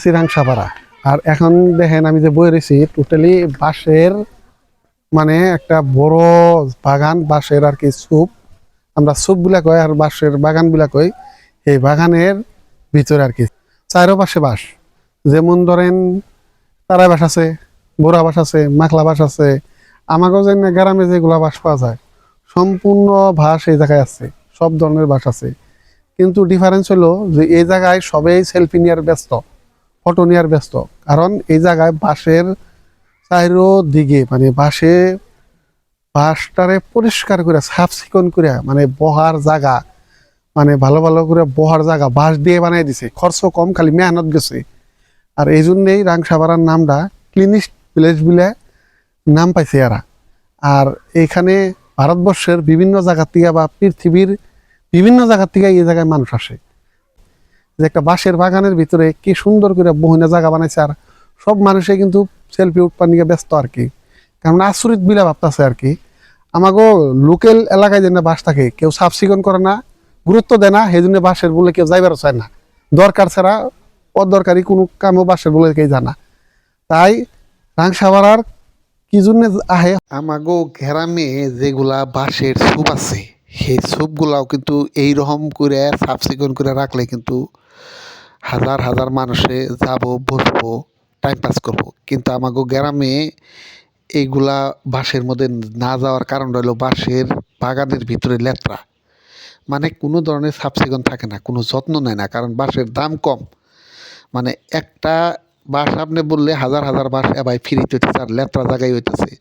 শ্রীরাংসাপাড়া। আর এখন দেখেন আমি যে বই রয়েছি টোটালি বাঁশের, মানে একটা বড় বাগান বাঁশের আর কি সুপ, আমরা সুপ গুলা কই আর বাঁশের বাগান গুলা কই। এই বাগানের ভিতরে আর কি চারোপাশে বাঁশ, যেমন ধরেন তারাই বাঁশ আছে, বোরা বাঁশ আছে, মাখলা বাঁশ আছে, আমাকেও যেন গ্রামে যেগুলা বাঁশ পাওয়া যায় সম্পূর্ণ বাঁশ এই জায়গায় আছে, সব ধরনের বাঁশ আছে। কিন্তু ডিফারেন্স হলো যে এই জায়গায় সবাই সেলফি নেওয়ার ব্যস্ত, ফটো নেওয়ার ব্যস্ত। কারণ এই জায়গায় বাঁশের চাইরো দিকে মানে বাঁশটারে পরিষ্কার করে সাফ চিকন করে মানে বহার জায়গা, মানে ভালো ভালো করে বহার জায়গা বাঁশ দিয়ে বানাই দিছে, খরচ কম, খালি মেহনত গেছে। আর এই জন্যেই রাংসাপাড়ার নামটা ক্লিনিস্ট ভিলেজ বলে নাম পাইছে এরা। আর এখানে ভারতবর্ষের বিভিন্ন জায়গা থেকে বা পৃথিবীর বিভিন্ন জায়গা থেকে এই জায়গায় মানুষ আসে। যে একটা বাঁশের বাগানের ভিতরে কি সুন্দর করে বহুনা জায়গা বানাইছে, আর সব মানুষে কিন্তু সেলফি উঠপার নিয়ে ব্যস্ত আর কি। কারণ আচরিত বিলা ভাবতেছে আর কি, আমাগো লোকাল এলাকায় যেন বাঁশ থাকে কেউ সাফ চিকন করে না, গুরুত্ব দেয় না, সেই জন্য বাঁশের বলে কেউ যাইবার চায় না, দরকার ছাড়া অদরকারি কোনো কামও বাঁশের বলে কেউ জানা। তাই রাংসাপাড়ার কি জন্য আহে, আমাগো গ্রামে যেগুলা বাঁশের সুপ আছে সেই সুপগুলাও কিন্তু এইরকম করে সাফ চিকন করে রাখলে কিন্তু হাজার হাজার মানুষে যাব, বসবো, টাইম পাস করব। কিন্তু আমাগো গ্রামে এইগুলা বাঁশের মধ্যে না যাওয়ার কারণ হলো বাঁশের বাগানের ভিতরে লেত্রা, মানে কোনো ধরনের সাফ চিকন থাকে না, কোনো যত্ন নেয় না, কারণ বাঁশের দাম কম। মানে একটা বাঁশ আপনি বললে হাজার হাজার বাঁশ এবার ফ্রিতে হইতেছে আর লেত্রা জায়গায় হইতেছে।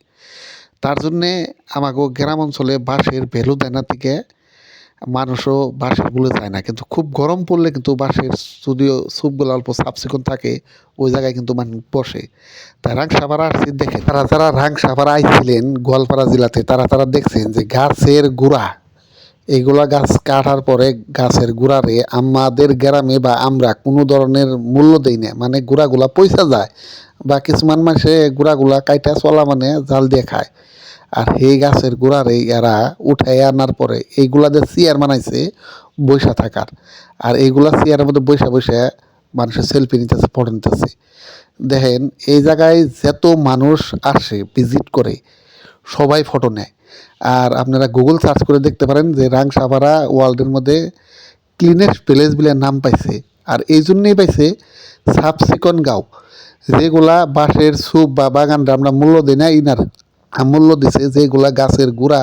তার জন্যে আমাগো গ্রাম অঞ্চলে বাঁশের ভ্যালু দেয় না থেকে মানুষও বাঁশের গুলো যায় না। কিন্তু খুব গরম পড়লে কিন্তু বাঁশের যদিও সুপগুলো অল্প সাফ চিকন থাকে ওই জায়গায় কিন্তু মানুষ বসে। তাই রাংসাপাড়া আসছি দেখে, তারা যারা রাংসাপাড়া আইছিলেন গোয়ালপাড়া জেলাতে তারা তারা দেখছেন যে গাছের গুড়া, এইগুলা গাছ কাটার পরে গাছের গুড়ারে আমাদের গ্রামে বা আমরা কোনো ধরনের মূল্য দেই না, মানে গুড়াগুলা পয়সা যায় বা কিছুমান মাসে গুড়াগুলা কাইটা চলা মানে জাল দিয়ে খায়। আর এই গাছের গোড়ারে এরা উঠাই আনার পরে এইগুলাদের চেয়ার বানাইছে বৈশা থাকার। আর এইগুলা চেয়ারের মধ্যে বৈশা বৈশা মানুষের সেলফি নিতেছে, ফটো নিতেছে। দেখেন এই জায়গায় যত মানুষ আসে ভিজিট করে সবাই ফটো নেয়। আর আপনারা গুগল সার্চ করে দেখতে পারেন যে রাংসাপাড়া ওয়ার্ল্ডের মধ্যে ক্লিনেস্ট ভিলেজ বলে নাম পাইছে। আর এই জন্যই পাইছে সাফ চিকন গাঁও, যেগুলা বাঁশের সুপ বা বাগানটা আমরা মূল্য দিই না, ইনার মূল্য দিছে যেগুলা গাছের গুড়া,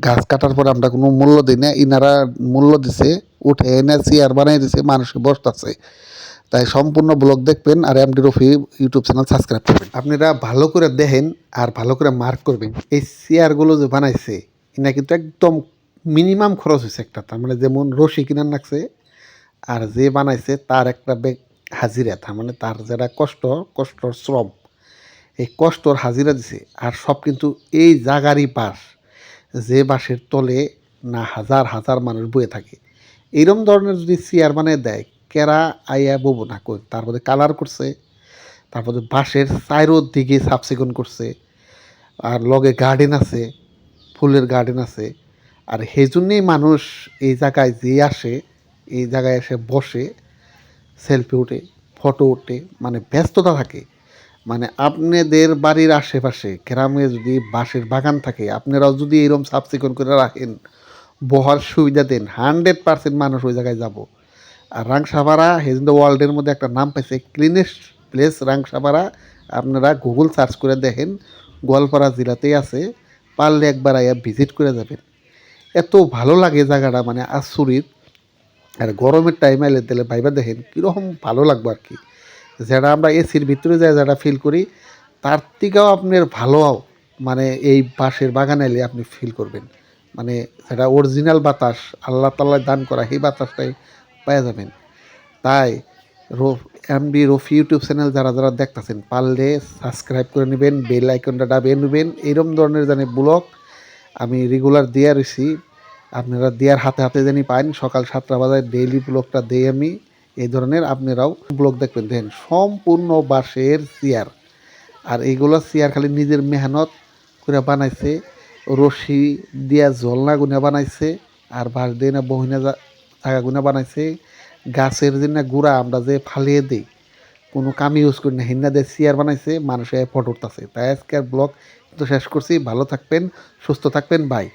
গাছ কাটার পর আমরা কোনো মূল্য দিই না, ইনারা মূল্য দিছে উঠে এনে চেয়ার বানাই দিছে, মানুষ বসতেছে। তাই সম্পূর্ণ ব্লগ দেখবেন আর MD Rafi YouTube channel subscribe করবেন। আপনারা ভালো করে দেখেন আর ভালো করে মার্ক করবেন। এই চেয়ারগুলো যে বানাইছে এনা কিন্তু একদম মিনিমাম খরচ হয়েছে একটা, তার মানে যেমন রশি কিনার লাগছে আর যে বানাইছে তার একটা বেগ হাজিরা, তার মানে তার যারা কষ্টর শ্রম, এই কষ্টর হাজিরা দিছে। আর সব কিন্তু এই জাগারই বাঁশ, যে বাঁশের তলে না হাজার হাজার মানুষ বয়ে থাকে। এইরকম ধরনের যদি চেয়ার বানিয়ে দেয় কেরা আইয়া ববো না কই, তারপরে কালার করছে, তারপরে বাঁশের চাইরো দিকে সাফ চিকন করছে, আর লগে গার্ডেন আছে, ফুলের গার্ডেন আছে। আর সেই জন্যেই মানুষ এই জায়গায় যে আসে, এই জায়গায় এসে বসে, সেলফি ওঠে, ফটো ওঠে, মানে ব্যস্ততা থাকে। মানে আপনাদের বাড়ির আশেপাশে গ্রামে যদি বাঁশের বাগান থাকে আপনারাও যদি এরকম সাফ চিকন করে রাখেন, বহার সুবিধা দেন, 100% মানুষ ওই জায়গায় যাব। আর রাংসাপাড়া হেজিন্দ ওয়ার্ল্ডের মধ্যে একটা নাম পাইছে ক্লিনেস্ট প্লেস রাংসাপাড়া। আপনারা গুগল সার্চ করে দেখেন, গোয়ালপাড়া জেলাতেই আছে, পারলে একবার আইয়া ভিজিট করে যাবেন। এত ভালো লাগে জায়গাটা, মানে আচরিত। আর গরমের টাইম আইলে তাহলে ভাইবা দেখেন কীরকম ভালো লাগবে আর কি। যেটা আমরা এসির ভিতরে যায় যেটা ফিল করি তার থেকেও আপনার ভালো, মানে এই বাঁশের বাগানে এলে আপনি ফিল করবেন। মানে যেটা অরিজিনাল বাতাস আল্লাহ তাল্লাহ দান করা সেই বাতাসটাই পাওয়া যাবেন। তাই এমডি রফি ইউটিউব চ্যানেল যারা যারা দেখতেছেন পারলে সাবস্ক্রাইব করে নেবেন, বেল আইকনটা দাবিয়ে নেবেন। এইরকম ধরনের জানি ব্লগ আমি রেগুলার দিয়ে রয়েছি, আপনারা দেওয়ার হাতে হাতে জানি পাইন। সকাল 7টা বাজায় ডেইলি ব্লগটা দিই আমি। এই ধরনের আপনারাও ব্লগ দেখবেন। দেখেন সম্পূর্ণ বাঁশের চেয়ার, আর এইগুলো চেয়ার খালি নিজের মেহনত করে বানাইছে, রশি দিয়া জলনা গুনা বানাইছে, আর বাঁশ দিয়ে না বহিনা জায়গা গুনা বানাইছে। গাছের যে না গুঁড়া আমরা যে ফালিয়ে দিই কোনো কাম ইউজ করি না, হিন্দাদের চেয়ার বানাইছে, মানুষের ফটো উঠতেছে। তাই আজকের ব্লগ তো শেষ করছি। ভালো থাকবেন, সুস্থ থাকবেন, বাই।